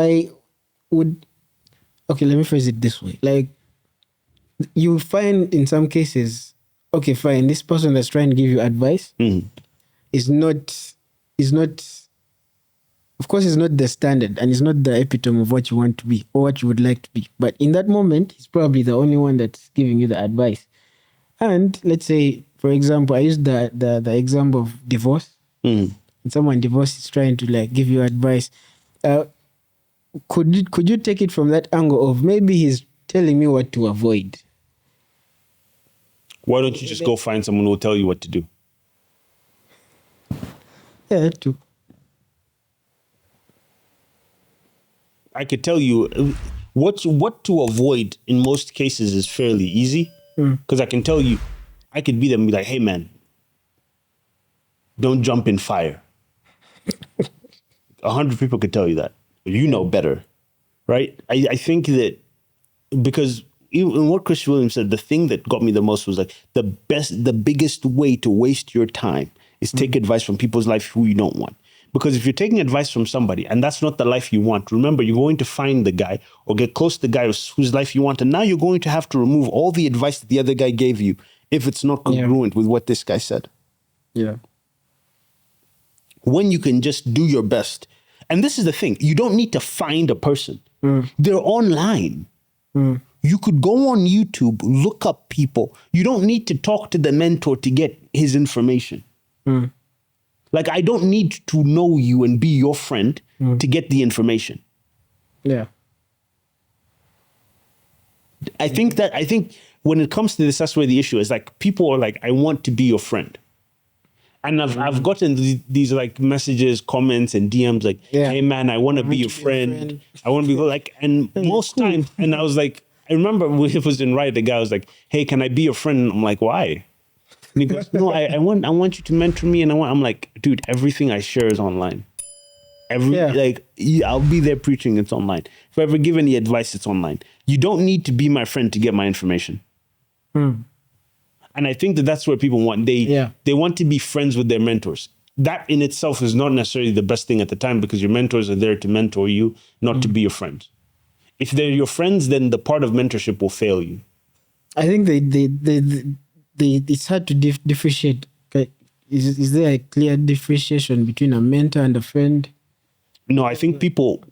why would, okay, let me phrase it this way. Like, you find in some cases, okay, fine, this person that's trying to give you advice is not, of course, it's not the standard and it's not the epitome of what you want to be or what you would like to be. But in that moment, he's probably the only one that's giving you the advice. And let's say, for example, I used the example of divorce. And someone divorced is trying to like give you advice. Could you take it from that angle of maybe he's telling me what to avoid? Why don't you just go find someone who will tell you what to do? Yeah, too. I could tell you what to avoid in most cases is fairly easy. Because I can tell you, I could be there and be like, hey man, don't jump in fire. 100 people could tell you that. You know better, right? I think that because even what Chris Williams said, the thing that got me the most was like the biggest way to waste your time is take advice from people's life who you don't want. Because if you're taking advice from somebody and that's not the life you want, remember, you're going to find the guy or get close to the guy whose life you want. And now you're going to have to remove all the advice that the other guy gave you if it's not congruent with what this guy said. Yeah. When you can just do your best. And this is the thing. You don't need to find a person. They're online. You could go on YouTube, look up people. You don't need to talk to the mentor to get his information. Like, I don't need to know you and be your friend to get the information. Yeah. I think when it comes to this, that's where the issue is. Like, people are like, I want to be your friend. And I've gotten these like messages, comments, and DMs like, hey man, I want to be your friend. I want to be like, and most times, and I was like, I remember when it was in Riot, the guy was like, hey, can I be your friend? And I'm like, why? And he goes, no, I want you to mentor me. And I'm like, dude, everything I share is online. I'll be there preaching, it's online. If I ever give any advice, it's online. You don't need to be my friend to get my information. And I think that that's where people want. They want to be friends with their mentors. That in itself is not necessarily the best thing at the time because your mentors are there to mentor you, not to be your friends. If they're your friends, then the part of mentorship will fail you. I think it's hard to differentiate. Is there a clear differentiation between a mentor and a friend? No, I think people,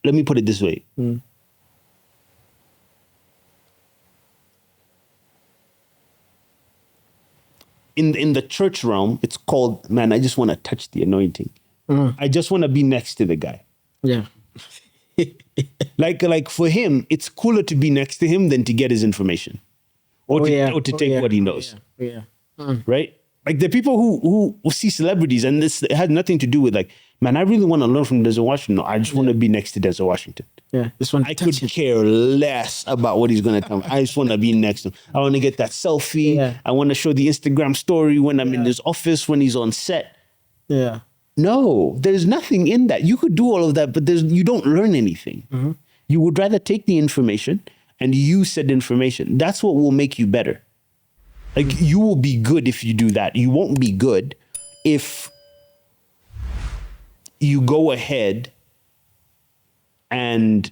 let me put it this way. In the church realm, it's called, man, I just want to touch the anointing. I just want to be next to the guy. Yeah. like for him, it's cooler to be next to him than to get his information or to take what he knows. Right? Like the people who see celebrities, and this had nothing to do with like, man, I really want to learn from Denzel Washington. No, I just want to be next to Denzel Washington. Yeah, this one. I could care less about what he's going to tell me. I just want to be next to him. I want to get that selfie. Yeah. I want to show the Instagram story when I'm in his office, when he's on set. Yeah. No, there's nothing in that. You could do all of that, but you don't learn anything. You would rather take the information and use said information. That's what will make you better. Like, you will be good if you do that. You won't be good if you go ahead and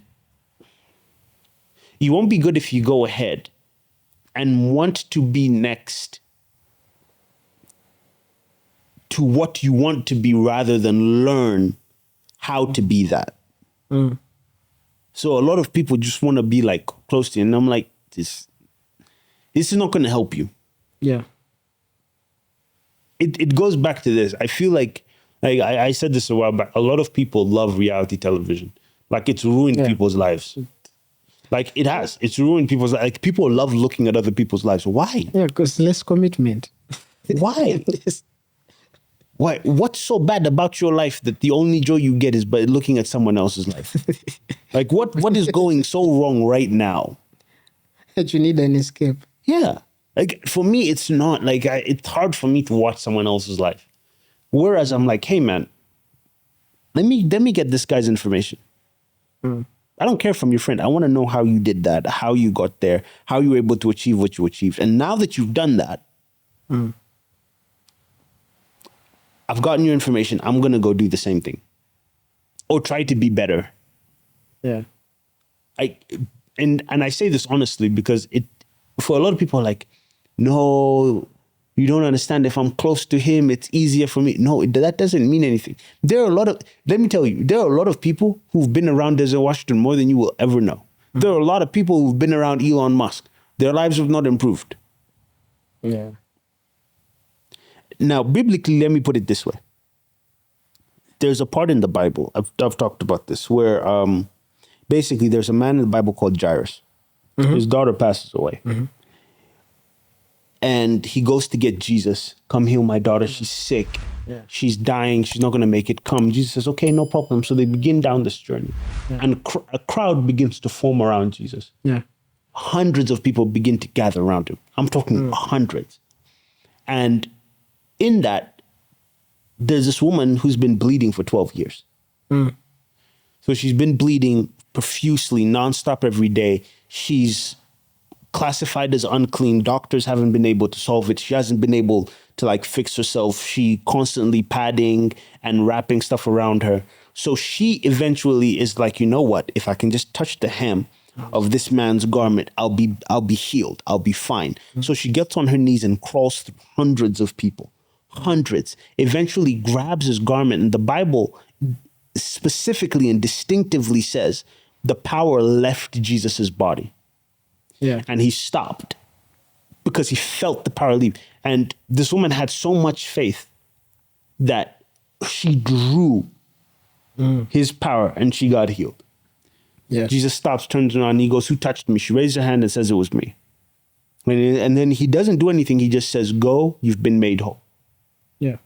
want to be next to what you want to be rather than learn how to be that. So a lot of people just want to be like close to you. And I'm like, this is not going to help you. Yeah. It goes back to this. I feel like I said this a while back. A lot of people love reality television. Like, it's ruined people's lives. Like, it has. It's ruined people's lives. Like, people love looking at other people's lives. Why? Yeah, because less commitment. Why? Why? What's so bad about your life that the only joy you get is by looking at someone else's life? Like, what is going so wrong right now? That you need an escape. Yeah. Like, for me, it's not like it's hard for me to watch someone else's life. Whereas I'm like, hey man, let me get this guy's information. I don't care from your friend. I want to know how you did that, how you got there, how you were able to achieve what you achieved. And now that you've done that, I've gotten your information. I'm going to go do the same thing. or try to be better. Yeah. And I say this honestly because for a lot of people are like, no, you don't understand. If I'm close to him, it's easier for me. No, that doesn't mean anything. Let me tell you, there are a lot of people who've been around Denzel Washington more than you will ever know. Mm-hmm. There are a lot of people who've been around Elon Musk. Their lives have not improved. Yeah. Now, biblically, let me put it this way. There's a part in the Bible, I've talked about this, where basically there's a man in the Bible called Jairus. Mm-hmm. His daughter passes away. Mm-hmm. And he goes to get Jesus. Come heal my daughter. She's sick. Yeah. She's dying. She's not going to make it. Come. Jesus says, okay, no problem. So they begin down this journey. Yeah. And a crowd begins to form around Jesus. Yeah. Hundreds of people begin to gather around him. I'm talking hundreds. And in that, there's this woman who's been bleeding for 12 years. Mm. So she's been bleeding profusely, nonstop every day. She's classified as unclean. Doctors haven't been able to solve it. She hasn't been able to fix herself. She constantly padding and wrapping stuff around her. So she eventually is like, you know what? If I can just touch the hem of this man's garment, I'll be healed. I'll be fine. Mm-hmm. So she gets on her knees and crawls through hundreds of people. Hundreds. Eventually grabs his garment. And the Bible specifically and distinctively says the power left Jesus's body. Yeah. And he stopped because he felt the power leave. And this woman had so much faith that she drew his power and she got healed. Yeah. Jesus stops, turns around, and he goes, who touched me? She raises her hand and says it was me. And then he doesn't do anything. He just says, go, you've been made whole. Yeah.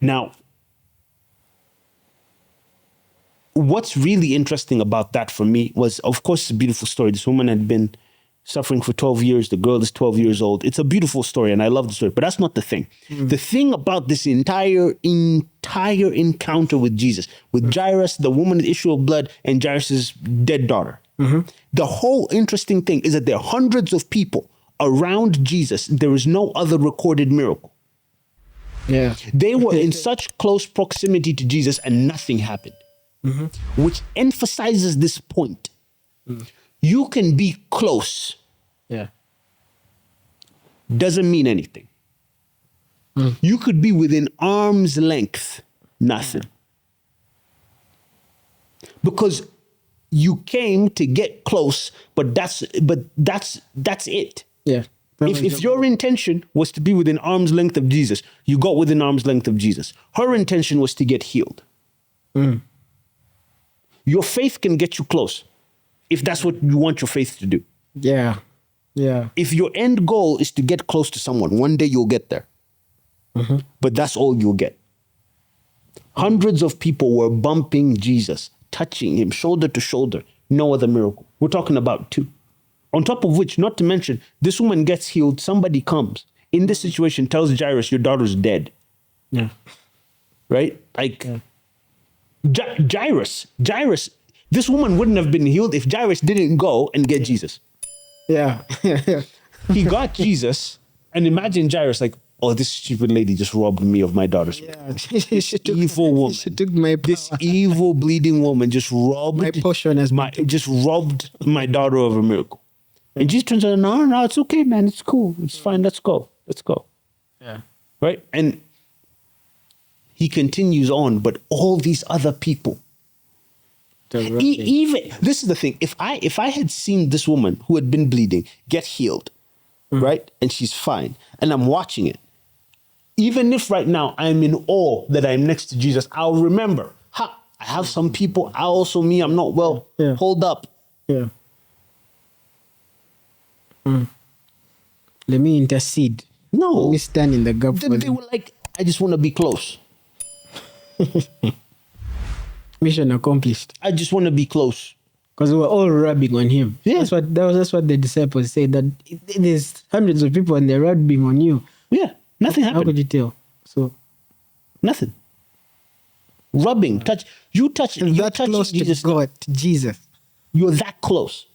Now, what's really interesting about that for me was, of course, it's a beautiful story. This woman had been suffering for 12 years. The girl is 12 years old. It's a beautiful story, and I love the story. But that's not the thing. Mm. The thing about this entire encounter with Jesus, with Jairus, the woman with the issue of blood, and Jairus' dead daughter, the whole interesting thing is that there are hundreds of people around Jesus. There is no other recorded miracle. Yeah. They were in such close proximity to Jesus, and nothing happened, which emphasizes this point. You can be close. Yeah. Doesn't mean anything. You could be within arm's length. Nothing. Because you came to get close, but that's it. Yeah. If your intention was to be within arm's length of Jesus, you got within arm's length of Jesus. Her intention was to get healed. Your faith can get you close, if that's what you want your faith to do. Yeah. Yeah. If your end goal is to get close to someone, one day you'll get there. But that's all you'll get. Hundreds of people were bumping Jesus, touching him shoulder to shoulder. No other miracle. We're talking about 2. On top of which, not to mention, this woman gets healed. Somebody comes in this situation, tells Jairus, your daughter's dead. Yeah. Right? Jairus, this woman wouldn't have been healed if Jairus didn't go and get Jesus. Yeah. He got Jesus, and imagine Jairus like, oh, this stupid lady just robbed me of my daughter's miracle. This evil woman. She took my power. This evil bleeding woman just robbed my portion just robbed my daughter of a miracle. And Jesus turns around, no, it's okay, man. It's cool. It's fine. Let's go. Yeah. Right? And he continues on, but all these other people, even this is the thing. If I had seen this woman who had been bleeding get healed, right, and she's fine, and I'm watching it, even if right now I'm in awe that I'm next to Jesus, I'll remember, I have some people, I'm not well. Yeah. Hold up. Yeah. Let me intercede. No. Let me stand in the gap for They them. were like, I just want to be close. Mission accomplished. I just want to be close. Because we were all rubbing on him. Yeah. That's what the disciples said, that there's hundreds of people and they're rubbing on you. Yeah. Nothing happened. How could you tell? So nothing. Rubbing, touch. You're that touching close Jesus. to God, to Jesus. You're that close.